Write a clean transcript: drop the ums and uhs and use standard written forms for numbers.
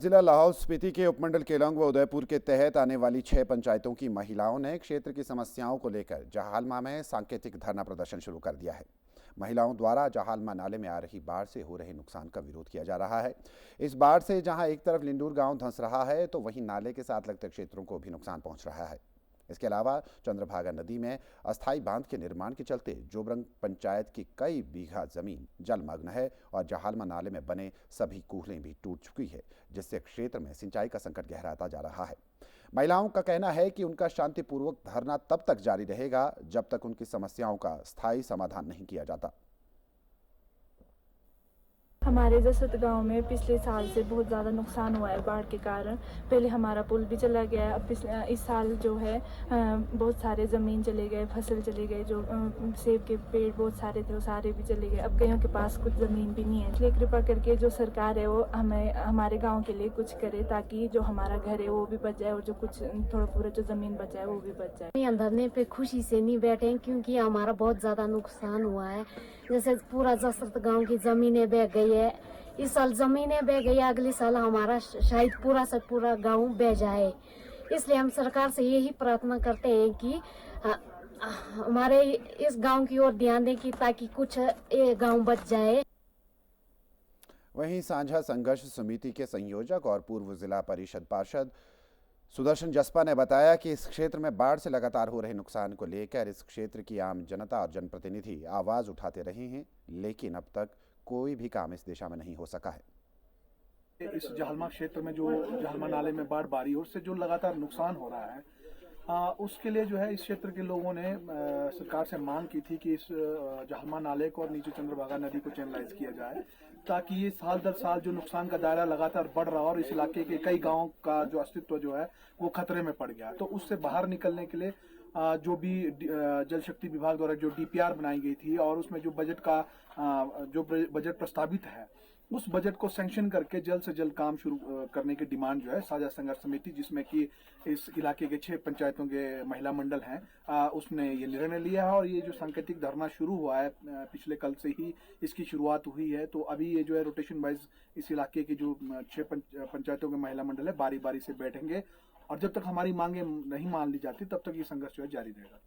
जिला लाहौल स्पीति के उपमंडल केलांग व उदयपुर के तहत आने वाली 6 पंचायतों की महिलाओं ने क्षेत्र की समस्याओं को लेकर जहालमा में सांकेतिक धरना प्रदर्शन शुरू कर दिया है। महिलाओं द्वारा जहालमा नाले में आ रही बाढ़ से हो रहे नुकसान का विरोध किया जा रहा है। इस बाढ़ से जहां एक तरफ लिंडूर गांव धंस रहा है तो वहीं नाले के साथ लगते क्षेत्रों को भी नुकसान पहुंच रहा है। इसके अलावा चंद्रभागा नदी में अस्थायी बांध के निर्माण के चलते जोबरंग पंचायत की कई बीघा जमीन जलमग्न है और जहालमा नाले में बने सभी कूहलें भी टूट चुकी है, जिससे क्षेत्र में सिंचाई का संकट गहराता जा रहा है। महिलाओं का कहना है कि उनका शांतिपूर्वक धरना तब तक जारी रहेगा जब तक उनकी समस्याओं का स्थायी समाधान नहीं किया जाता। हमारे जसवंत गांव में पिछले साल से बहुत ज़्यादा नुकसान हुआ है बाढ़ के कारण। पहले हमारा पुल भी चला गया है। अब इस साल जो है बहुत सारे ज़मीन चले गए, फसल चले गए, जो सेब के पेड़ बहुत सारे थे वो सारे भी चले गए। अब कईयों के पास कुछ ज़मीन भी नहीं है। इसलिए कृपा करके जो सरकार है वो हमें हमारे गाँव के लिए कुछ करे ताकि जो हमारा घर है वो भी बच जाए और जो कुछ थोड़ा पूरा जो ज़मीन बचा है वो भी बच जाए। धरने पे खुशी से नहीं बैठे क्योंकि हमारा बहुत ज़्यादा नुकसान हुआ है। जैसे पूरा जसवंत गांव की ज़मीनें बह गई है। इस साल ज़मीनें बह गई, अगले साल हमारा शायद पूरा से पूरा गांव बह जाए। इसलिए हम सरकार से यही प्रार्थना करते हैं कि हमारे इस गांव की ओर ध्यान दें कि ताकि कुछ ये गांव बच जाए। वहीं साझा संघर्ष समिति के संयोजक और पूर्व जिला परिषद पार्षद सुदर्शन जसपा ने बताया कि इस क्षेत्र में बाढ़ से लगातार हो रहे नुकसान को लेकर इस क्षेत्र की आम जनता और जनप्रतिनिधि आवाज उठाते रहे हैं, लेकिन अब तक कोई भी काम इस दिशा में नहीं हो सका है। इस जहालमा क्षेत्र में जो जहालमा नाले में बाढ़ बारी और से जो लगातार नुकसान हो रहा है, उसके लिए जो है इस क्षेत्र के लोगों ने सरकार से मांग की थी कि इस जहालमा नाले को और नीचे चंद्रभागा नदी को चैनलाइज किया जाए ताकि ये साल दर साल जो नुकसान का दायरा लगातार बढ़ रहा और इस इलाके के कई गांवों का जो अस्तित्व जो है वो खतरे में पड़ गया। तो उससे बाहर निकलने के लिए जो भी जल शक्ति विभाग द्वारा जो डीपीआर बनाई गई थी और उसमें जो बजट प्रस्तावित है उस बजट को सैंक्शन करके जल्द से जल्द काम शुरू करने की डिमांड जो है साझा संघर्ष समिति, जिसमें कि इस इलाके के 6 पंचायतों के महिला मंडल हैं, उसने ये निर्णय लिया है। और ये जो सांकेतिक धरना शुरू हुआ है पिछले कल से ही इसकी शुरुआत हुई है। तो अभी ये जो है रोटेशन वाइज इस इलाके की जो 6 पंचायतों के महिला मंडल है बारी बारी से बैठेंगे और जब तक हमारी मांगे नहीं मान ली जाती तब तक ये संघर्ष जो है जारी रहेगा।